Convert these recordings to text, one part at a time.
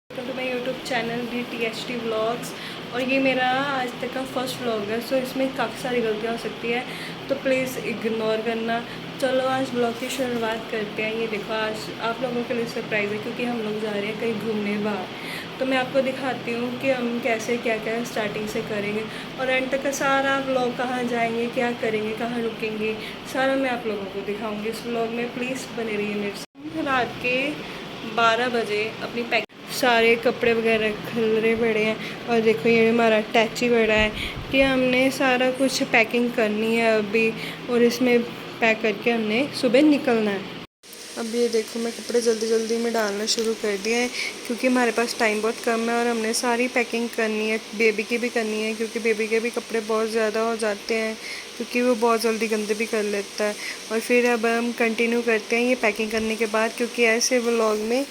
Welcome to my YouTube channel DTHT vlogs. और ये मेरा आज तक का फर्स्ट व्लॉग है, सो इसमें काफ़ी सारी गलतियाँ हो सकती है, तो प्लीज़ इग्नोर करना। चलो आज व्लॉग की शुरुआत करते हैं। ये देखो, आज आप लोगों के लिए सरप्राइज़ है क्योंकि हम लोग जा रहे हैं कहीं घूमने बाहर। तो मैं आपको दिखाती हूँ कि हम कैसे क्या क्या स्टार्टिंग से करेंगे और एंड तक का सारा व्लॉग, कहाँ जाएंगे, क्या करेंगे, कहाँ रुकेंगे, सारा मैं आप लोगों को दिखाऊँगी इस व्लॉग में। प्लीज़ बने रहिए मेरे साथ। रात के 12 बजे अपनी पैक सारे कपड़े वगैरह खिलरे पड़े हैं और देखो ये हमारा टैची पड़ा है कि हमने सारा कुछ पैकिंग करनी है अभी, और इसमें पैक करके हमने सुबह निकलना है। अब ये देखो मैं कपड़े जल्दी जल्दी में डालना शुरू कर दिया है क्योंकि हमारे पास टाइम बहुत कम है और हमने सारी पैकिंग करनी है। बेबी की भी करनी है क्योंकि बेबी के भी कपड़े बहुत ज़्यादा हो जाते हैं क्योंकि वो बहुत जल्दी गंदे भी कर लेता है। और फिर अब हम कंटिन्यू करते हैं ये पैकिंग करने के बाद, क्योंकि ऐसे व्लॉग में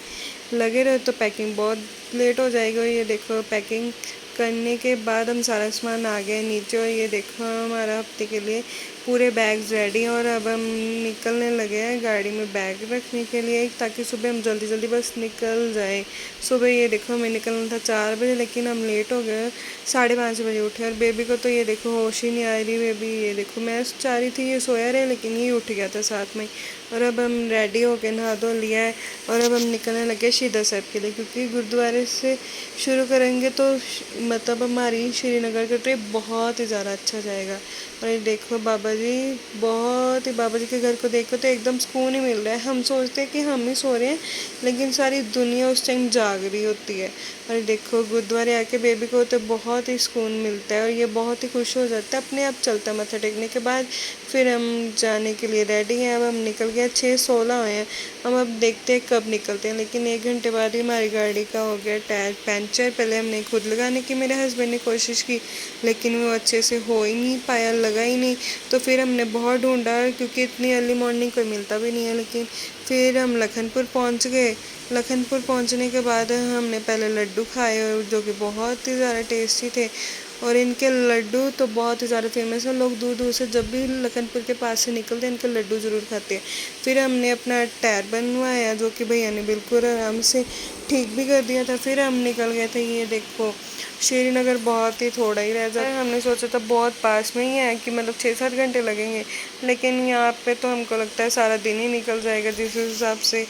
लगे रहे तो पैकिंग बहुत लेट हो जाएगी। और ये देखो पैकिंग करने के बाद हम सारा सामान आ गए नीचे, और ये देखो हमारा हफ्ते के लिए पूरे बैग्स रेडी हैं। और अब हम निकलने लगे हैं गाड़ी में बैग रखने के लिए, ताकि सुबह हम जल्दी जल्दी बस निकल जाए। सुबह ये देखो हमें निकलना था 4 बजे, लेकिन हम लेट हो गए, 5:30 बजे उठे। और बेबी को तो ये देखो होश ही नहीं आ रही। बेबी ये देखो, मैं चाह रही थी ये सोया रहे, लेकिन ये उठ गया था साथ में। और अब हम रेडी होके नहा धो लिया है और अब हम निकलने लगे शहीदा साहब के लिए, क्योंकि गुरुद्वारे से शुरू करेंगे तो मतलब हमारी श्रीनगर का ट्रिप बहुत ही ज़्यादा अच्छा जाएगा। और ये देखो बाबा जी, बहुत ही बाबा जी के घर को देखो तो एकदम सुकून ही मिल रहा है। हम सोचते हैं कि हम ही सो रहे हैं, लेकिन सारी दुनिया उस टाइम जाग रही होती है। और देखो गुरुद्वारे आके बेबी को तो बहुत ही सुकून मिलता है और ये बहुत ही खुश हो जाता है, अपने आप चलता है मत्था टेकने के बाद। फिर हम जाने के लिए रेडी हैं। अब हम निकल गए, 6:16 हुए हैं। हम अब देखते हैं कब निकलते हैं, लेकिन 1 घंटे बाद ही हमारी गाड़ी का हो गया टायर पंचर। पहले हमने खुद लगाने की, मेरे हस्बैंड ने कोशिश की, लेकिन वो अच्छे से हो ही नहीं पाया, लगा ही नहीं। तो फिर हमने बहुत ढूंढा क्योंकि इतनी अर्ली मॉर्निंग कोई मिलता भी नहीं है। लेकिन फिर हम लखनपुर पहुंच गए। लखनपुर पहुंचने के बाद हमने पहले लड्डू खाए, जो कि बहुत ही ज़्यादा टेस्टी थे। और इनके लड्डू तो बहुत ही ज़्यादा फेमस है, लोग दूर दूर से जब भी लखनपुर के पास से निकलते हैं इनके लड्डू ज़रूर खाते हैं। फिर हमने अपना टायर बनवाया, जो कि भैया ने बिल्कुल आराम से ठीक भी कर दिया था। फिर हम निकल गए थे। ये देखो श्रीनगर बहुत ही थोड़ा ही रह जाता है, हमने सोचा था बहुत पास में ही है कि मतलब 6-7 घंटे लगेंगे, लेकिन यहाँ पे तो हमको लगता है सारा दिन ही निकल जाएगा जिस हिसाब से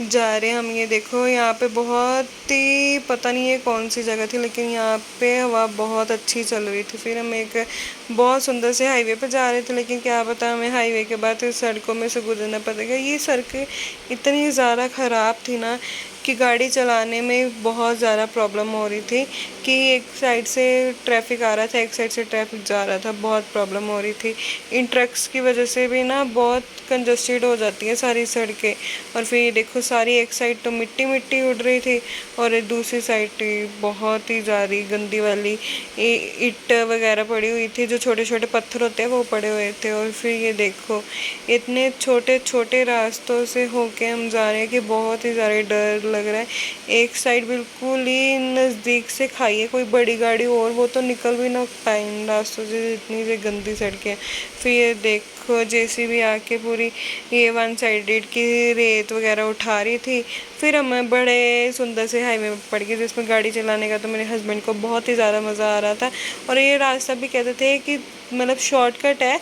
जा रहे हैं हम। ये देखो यहाँ पे बहुत ही, पता नहीं ये कौन सी जगह थी, लेकिन यहाँ पे हवा बहुत अच्छी चल रही थी। फिर हम एक बहुत सुंदर से हाईवे पे जा रहे थे, लेकिन क्या पता हमें हाईवे के बाद इस सड़कों में से गुजरना पड़ेगा। ये सड़कें इतनी ज़्यादा ख़राब थी ना कि गाड़ी चलाने में बहुत ज़्यादा प्रॉब्लम हो रही थी, कि एक साइड से ट्रैफिक आ रहा था, एक साइड से ट्रैफिक जा रहा था, बहुत प्रॉब्लम हो रही थी। इन ट्रक्स की वजह से भी ना बहुत कंजस्टेड हो जाती है सारी सड़कें। और फिर देखो सारी एक साइड तो मिट्टी मिट्टी उड़ रही थी और दूसरी साइड बहुत ही ज़्यादा गंदी वाली ईंट वगैरह पड़ी हुई थी, जो छोटे छोटे पत्थर होते हैं वो पड़े हुए थे। और फिर ये देखो इतने छोटे छोटे रास्तों से होके हम जा रहे हैं कि बहुत ही ज़्यादा डर लग रहा है। एक साइड बिल्कुल ही नज़दीक से खाई है कोई बड़ी गाड़ी, और वो तो निकल भी ना पाए इन रास्तों से, इतनी से गंदी सड़कें। फिर ये देखो JCB आके पूरी ये 1 साइडेड की रेत वगैरह उठा रही थी। फिर हम बड़े सुंदर से हाईवे में पड़ गए, जिसमें गाड़ी चलाने का तो मेरे हस्बैंड को बहुत ही ज़्यादा मज़ा आ रहा था। और ये रास्ता भी कहते थे कि मतलब शॉर्टकट है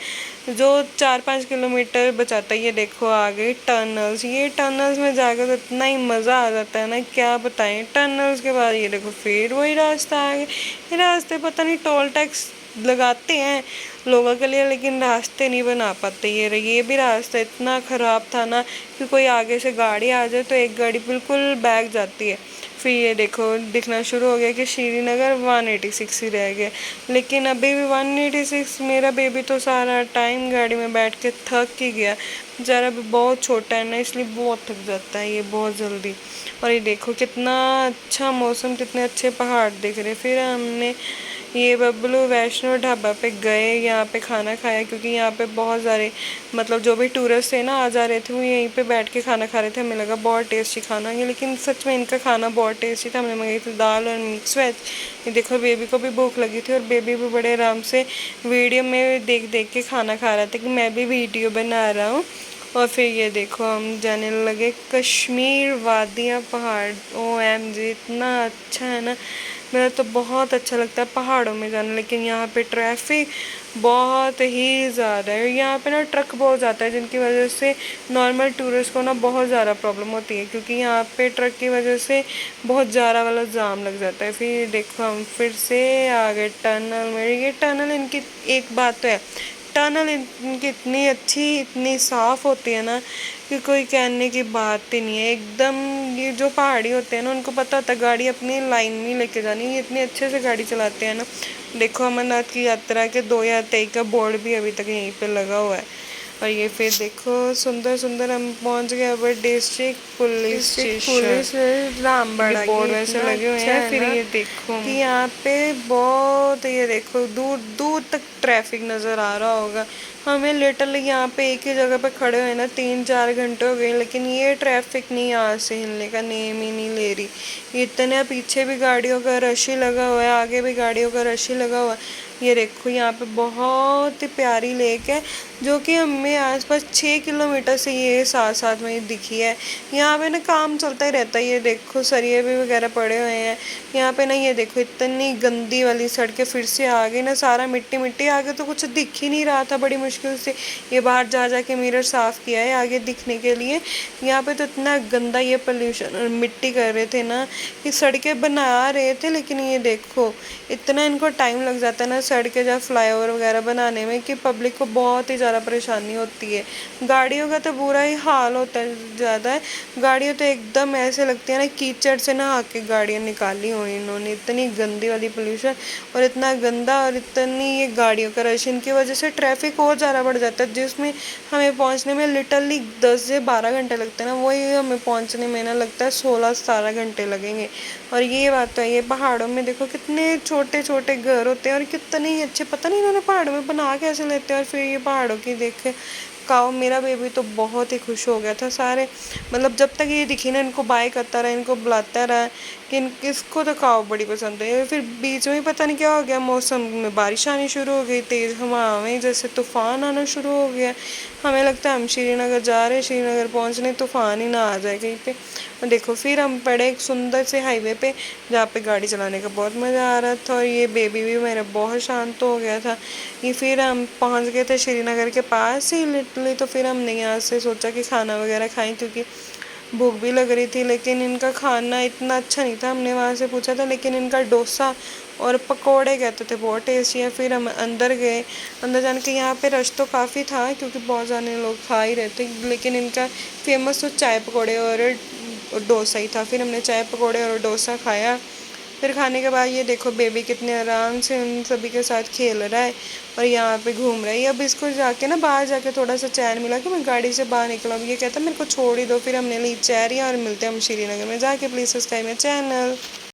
जो 4-5 किलोमीटर बचाता है। ये देखो आ गई टनल्स। ये टनल्स में जाकर तो इतना ही मज़ा आ जाता है ना, क्या बताएं। टनल्स के बाद ये देखो फिर वही रास्ता आ गया। ये रास्ते पता नहीं टोल टैक्स लगाते हैं लोगों के लिए, लेकिन रास्ते नहीं बना पाते। ये भी रास्ता इतना ख़राब था ना कि कोई आगे से गाड़ी आ जाए तो एक गाड़ी बिल्कुल बैग जाती है। फिर ये देखो दिखना शुरू हो गया कि श्रीनगर 186 ही रह गया, लेकिन अभी भी 186। मेरा बेबी तो सारा टाइम गाड़ी में बैठ के थक ही गया, बेचारा भी बहुत छोटा है ना, इसलिए बहुत थक जाता है ये बहुत जल्दी। और ये देखो कितना अच्छा मौसम, कितने अच्छे पहाड़ दिख रहे। फिर हमने ये बबलू वैष्णो ढाबा पे गए, यहाँ पे खाना खाया, क्योंकि यहाँ पे बहुत सारे मतलब जो भी टूरिस्ट थे ना आ जा रहे थे, वो यहीं पे बैठ के खाना खा रहे थे। हमें लगा बहुत टेस्टी खाना है, लेकिन सच में इनका खाना बहुत टेस्टी था। हमने मंगाई थी दाल और मिक्स वेज। ये देखो बेबी को भी भूख लगी थी और बेबी भी बड़े आराम से वीडियो में देख देख के खाना खा रहा था कि मैं भी वीडियो बना रहा हूँ। और फिर ये देखो हम जाने लगे कश्मीर वादियाँ पहाड़। OMG इतना अच्छा है ना, मेरा तो बहुत अच्छा लगता है पहाड़ों में जाना। लेकिन यहाँ पे ट्रैफिक बहुत ही ज़्यादा है, यहाँ पे ना ट्रक बहुत ज़्यादा है, जिनकी वजह से नॉर्मल टूरिस्ट को ना बहुत ज़्यादा प्रॉब्लम होती है, क्योंकि यहाँ पे ट्रक की वजह से बहुत ज़्यादा वाला जाम लग जाता है। फिर देखो हम फिर से आ गए टनल में। ये टनल इनकी एक बात तो है, टनल इनकी इतनी अच्छी इतनी साफ़ होती है ना कि कोई कहने की बात ही नहीं है एकदम। ये जो पहाड़ी होते हैं ना, उनको पता होता है गाड़ी अपनी लाइन में लेके जानी, ये इतने अच्छे से गाड़ी चलाते हैं ना। देखो अमरनाथ की यात्रा के 2023 का बोर्ड भी अभी तक यहीं पे लगा हुआ है। और ये फिर देखो सुंदर सुंदर हम पहुंच गए अब district police station. Rambara board वैसे लगे हुए हैं। फिर ये देखो कि यहाँ पे बहुत, ये देखो दूर दूर तक ट्रैफिक नज़र आ रहा होगा हमें। लिटरली यहाँ पे एक ही जगह पे खड़े हुए ना 3-4 घंटे हो गए, लेकिन ये ट्रैफिक नहीं यहाँ से हिलने का नेम ही नहीं ले रही। इतने पीछे भी गाड़ियों का रश ही लगा हुआ है, आगे भी गाड़ियों का रश ही लगा हुआ है। ये देखो यहाँ पे बहुत ही प्यारी लेक है, जो कि हमें आसपास 6 किलोमीटर से ये साथ साथ में ही दिखी है। यहाँ पे ना काम चलता ही रहता है। ये देखो सरिये भी वगैरह पड़े हुए हैं यहाँ पे ना। ये देखो इतनी गंदी वाली सड़कें फिर से आ गई ना, सारा मिट्टी मिट्टी। आगे तो कुछ दिख ही नहीं रहा था, बड़ी मुश्किल से ये बाहर जा जा के मिरर साफ किया है आगे दिखने के लिए। यहाँ पे तो इतना गंदा ये पोल्यूशन मिट्टी कर रहे थे ना, कि सड़कें बना रहे थे, लेकिन ये देखो इतना इनको टाइम लग जाता है ना सड़कें या फ्लाईओवर वगैरह बनाने में, कि पब्लिक को बहुत ही ज़्यादा परेशानी होती है। गाड़ियों का तो बुरा ही हाल होता है ज़्यादा है। गाड़ियाँ तो एकदम ऐसे लगती है ना कीचड़ से नहा के गाड़ियाँ निकाली हुई इन्होंने, इतनी गंदी वाली पोल्यूशन और इतना गंदा और इतनी ये गाड़ियों का रश, इनकी वजह से ट्रैफिक और ज़्यादा बढ़ जाता है, जिसमें हमें पहुँचने में लिटरली 10 से 12 घंटे लगते हैं ना, वही हमें पहुँचने में ना लगता है 16-17 घंटे लगेंगे। और ये बात तो है, ये पहाड़ों में देखो कितने छोटे छोटे घर होते हैं और कितने ही अच्छे, पता नहीं इन्होंने पहाड़ों में बना कैसे लेते हैं। और फिर ये पहाड़ों की देख काओ, मेरा बेबी तो बहुत ही खुश हो गया था। सारे मतलब जब तक ये दिखी ना इनको बाय करता रहा, इनको बुलाता रहा कि इसको तो काओ बड़ी पसंद है। फिर बीच में पता नहीं क्या हो गया, मौसम में बारिश आनी शुरू हो गई, तेज़ हवाएं जैसे तूफ़ान आना शुरू हो गया। हमें लगता है हम श्रीनगर जा रहे हैं, श्रीनगर पहुंचने तूफ़ान ही ना आ जाए कहीं पे। और देखो फिर हम पड़े एक सुंदर से हाईवे पे, जहाँ पे गाड़ी चलाने का बहुत मज़ा आ रहा था। और ये बेबी भी मेरा बहुत शांत हो गया था। ये फिर हम पहुंच गए थे श्रीनगर के पास ही लिटरली। तो फिर हमने यहाँ से सोचा कि खाना वगैरह खाएं, क्योंकि भूख भी लग रही थी। लेकिन इनका खाना इतना अच्छा नहीं था, हमने वहाँ से पूछा था, लेकिन इनका डोसा और पकोड़े कहते थे बहुत टेस्टी है। फिर हम अंदर गए, अंदर जाने के यहाँ पे रश तो काफ़ी था, क्योंकि बहुत ज़्यादा लोग खा ही रहे थे, लेकिन इनका फेमस तो चाय पकौड़े और डोसा ही था। फिर हमने चाय पकौड़े और डोसा खाया। फिर खाने के बाद ये देखो बेबी कितने आराम से उन सभी के साथ खेल रहा है और यहाँ पे घूम रहा है। अब इसको जाके ना बाहर जाके थोड़ा सा चैन मिला कि मैं गाड़ी से बाहर निकला। अब ये कहता मेरे को छोड़ ही दो। फिर हमने ली चेयर और मिलते हैं हम श्रीनगर में जाके। Please subscribe my channel.